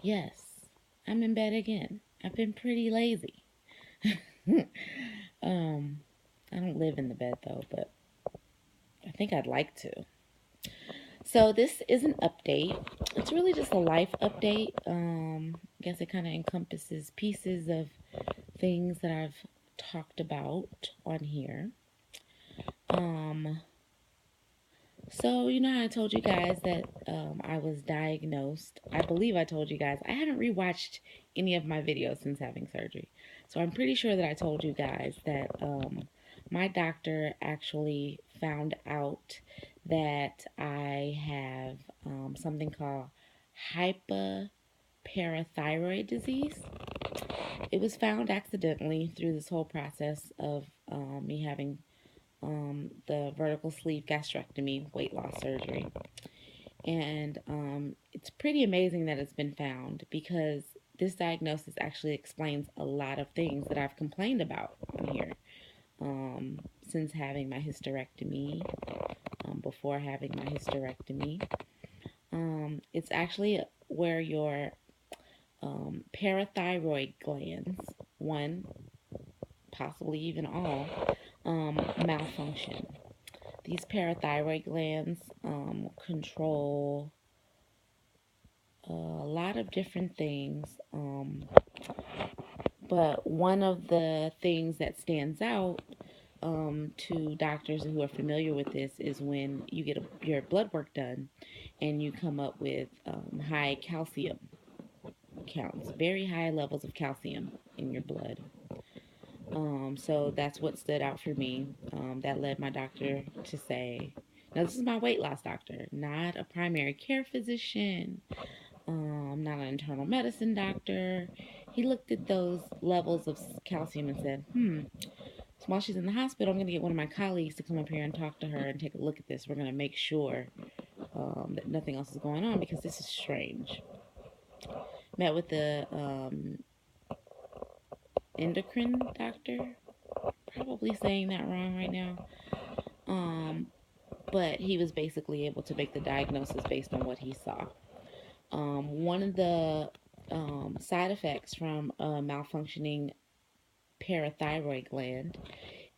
Yes, I'm in bed again. I've been pretty lazy. um, I don't live in the bed though, but I think I'd like to. So this is an update. It's really just a life update. I guess it kind of encompasses pieces of things that I've talked about on here. Um, so you know how I told you guys that I was diagnosed. I believe I told you guys. I haven't rewatched any of my videos since having surgery, so I'm pretty sure that I told you guys that my doctor actually found out that I have something called hyperparathyroid disease. It was found accidentally through this whole process of me having the vertical sleeve gastrectomy weight loss surgery. And it's pretty amazing that it's been found because this diagnosis actually explains a lot of things that I've complained about on here since having my hysterectomy, before having my hysterectomy. It's actually where your parathyroid glands, one, possibly even all, malfunction. These parathyroid glands control a lot of different things, but one of the things that stands out to doctors who are familiar with this is when you get your blood work done and you come up with high calcium counts, very high levels of calcium in your blood. So that's what stood out for me. That led my doctor to say, now this is my weight loss doctor, not a primary care physician, not an internal medicine doctor. He looked at those levels of calcium and said, so while she's in the hospital, I'm going to get one of my colleagues to come up here and talk to her and take a look at this. We're going to make sure that nothing else is going on because this is strange. Met with the endocrine doctor, probably saying that wrong right now. Um, but he was basically able to make the diagnosis based on what he saw. One of the side effects from a malfunctioning parathyroid gland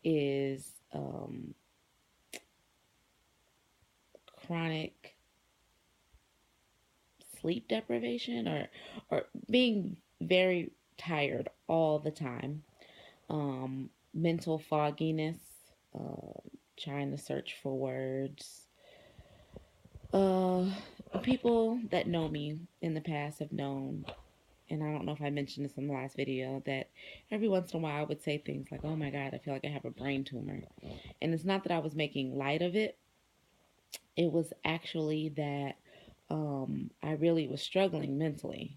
is chronic sleep deprivation or being very tired all the time, mental fogginess, uh, trying to search for words. Uh, People that know me in the past have known, and I don't know if I mentioned this in the last video, that every once in a while I would say things like, oh my God, I feel like I have a brain tumor. And it's not that I was making light of it, it was actually that I really was struggling mentally.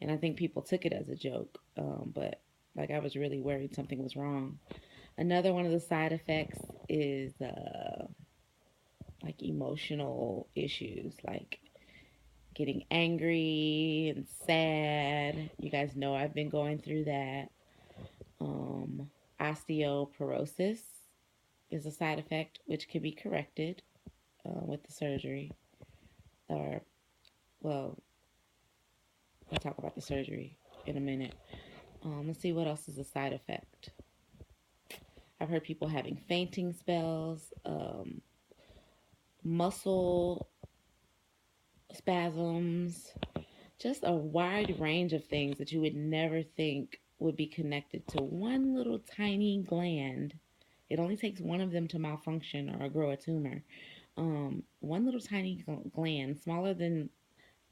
And I think people took it as a joke, but like I was really worried something was wrong. Another one of the side effects is like emotional issues, like getting angry and sad. You guys know I've been going through that. Um, Osteoporosis is a side effect which can be corrected with the surgery. Or, well, I'll talk about the surgery in a minute. Let's see what else is a side effect. I've heard people having fainting spells, muscle spasms, just a wide range of things that you would never think would be connected to one little tiny gland. It only takes one of them to malfunction or grow a tumor. One little tiny gland, smaller than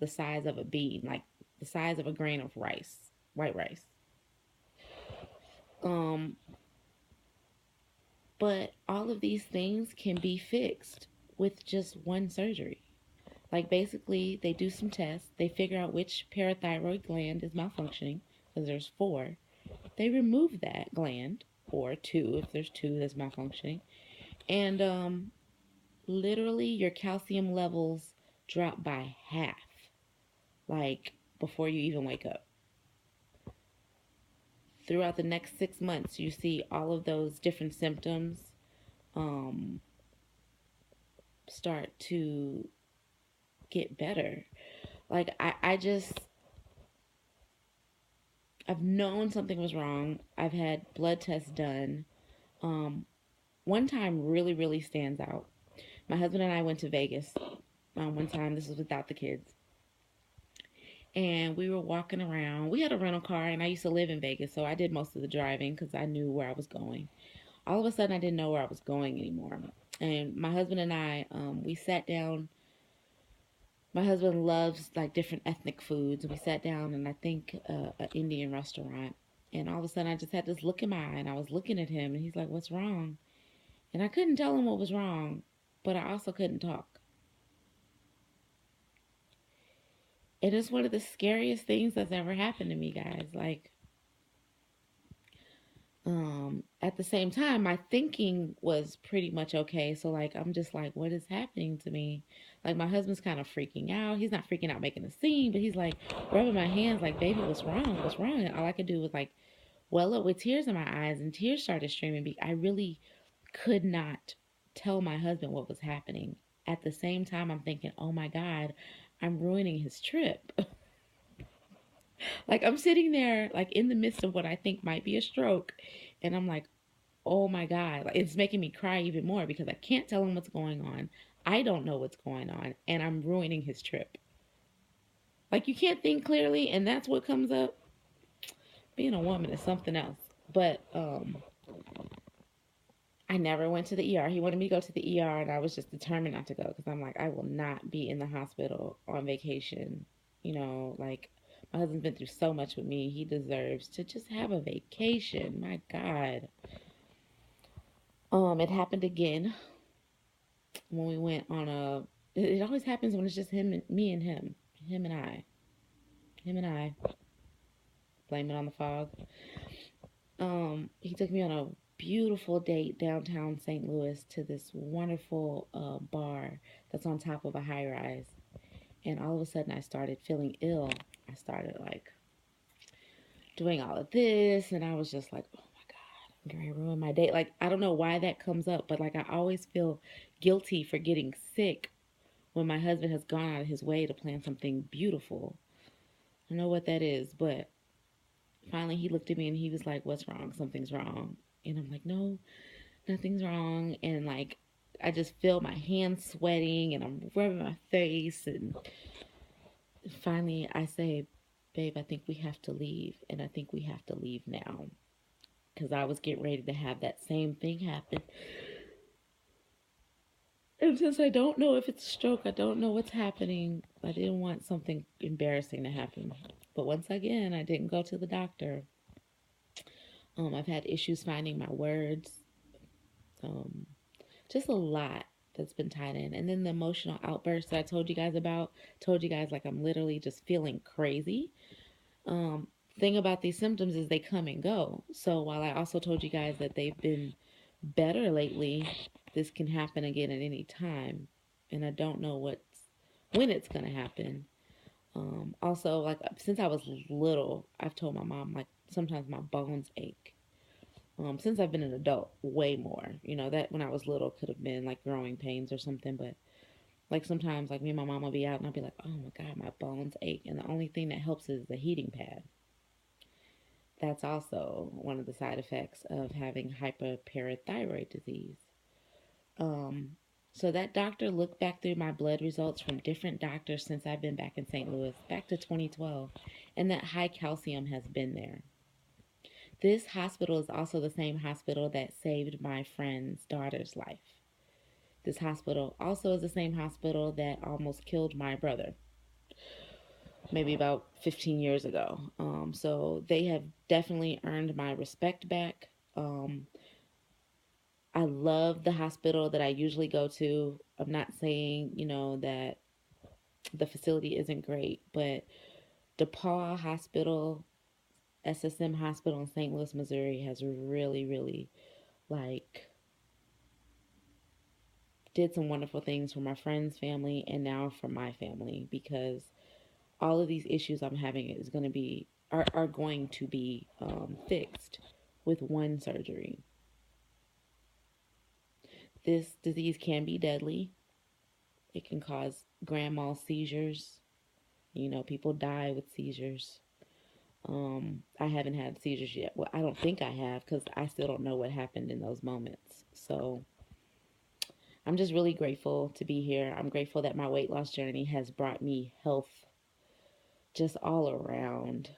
the size of a bean, like the size of a grain of rice, white rice. Um, but all of these things can be fixed with just one surgery. Like basically, they do some tests, they figure out which parathyroid gland is malfunctioning, because there's four. They remove that gland, or two if there's two that's malfunctioning, and literally your calcium levels drop by half, like before you even wake up. Throughout the next 6 months, you see all of those different symptoms um, start to get better. Like I just I've known something was wrong. I've had blood tests done. Um, One time really, really stands out. My husband and I went to Vegas one time. This was without the kids. And we were walking around. We had a rental car, and I used to live in Vegas, so I did most of the driving because I knew where I was going. All of a sudden, I didn't know where I was going anymore. And my husband and I, we sat down. My husband loves like different ethnic foods. We sat down and I think an Indian restaurant. And all of a sudden, I just had this look in my eye, and I was looking at him, and he's like, "What's wrong?" And I couldn't tell him what was wrong, but I also couldn't talk. It is one of the scariest things that's ever happened to me, guys. Like, at the same time, my thinking was pretty much okay. So, like, I'm just like, what is happening to me? Like, my husband's kind of freaking out. He's not freaking out making a scene, but he's like rubbing my hands, like, baby, what's wrong? What's wrong? And all I could do was like well up with tears in my eyes, and tears started streaming. I really could not tell my husband what was happening. At the same time, I'm thinking, oh my God, I'm ruining his trip. Like, I'm sitting there, like, in the midst of what I think might be a stroke, and I'm like, oh my God, like, it's making me cry even more because I can't tell him what's going on. I don't know what's going on, and I'm ruining his trip. Like, you can't think clearly, and that's what comes up. Being a woman is something else. But I never went to the ER. He wanted me to go to the ER, and I was just determined not to go because I'm like, I will not be in the hospital on vacation. Like, my husband's been through so much with me. He deserves to just have a vacation. My God. It happened again when we went on a. It always happens when it's just him, and me, and him and I, him and I. Blame it on the fog. He took me on a beautiful date downtown St. Louis to this wonderful bar that's on top of a high rise. And all of a sudden, I started feeling ill. I started like doing all of this, and I was just like, oh my God, I'm going to ruin my day. Like, I don't know why that comes up, but like, I always feel guilty for getting sick when my husband has gone out of his way to plan something beautiful. I don't know what that is, but finally he looked at me and he was like, what's wrong? Something's wrong. And I'm like, no, nothing's wrong. And like, I just feel my hands sweating and I'm rubbing my face. And finally I say, babe, I think we have to leave. And I think we have to leave now. Because I was getting ready to have that same thing happen. And since I don't know if it's a stroke, I don't know what's happening, I didn't want something embarrassing to happen. But once again, I didn't go to the doctor. I've had issues finding my words. Um, just a lot that's been tied in. And then the emotional outbursts that I told you guys about, told you guys like I'm literally just feeling crazy. Um, thing about these symptoms is they come and go. So while I also told you guys that they've been better lately, this can happen again at any time. And I don't know when it's gonna happen. Also, like since I was little, I've told my mom like sometimes my bones ache. Since I've been an adult, way more. That when I was little could have been like growing pains or something, but like sometimes, like me and my mom will be out and I'll be like, oh my God, my bones ache. And the only thing that helps is the heating pad. That's also one of the side effects of having hyperparathyroid disease. Um, so that doctor looked back through my blood results from different doctors since I've been back in St. Louis, back to 2012, and that high calcium has been there. This hospital is also the same hospital that saved my friend's daughter's life. This hospital also is the same hospital that almost killed my brother, maybe about 15 years ago. So they have definitely earned my respect back. I love the hospital that I usually go to. I'm not saying, that the facility isn't great, but DePaul Hospital, SSM Hospital in St. Louis, Missouri has really, really like did some wonderful things for my friend's family and now for my family because all of these issues I'm having is going to be are going to be fixed with one surgery. This disease can be deadly. It can cause grand mal seizures. People die with seizures. I haven't had seizures yet. Well, I don't think I have because I still don't know what happened in those moments. So I'm just really grateful to be here. I'm grateful that my weight loss journey has brought me health just all around.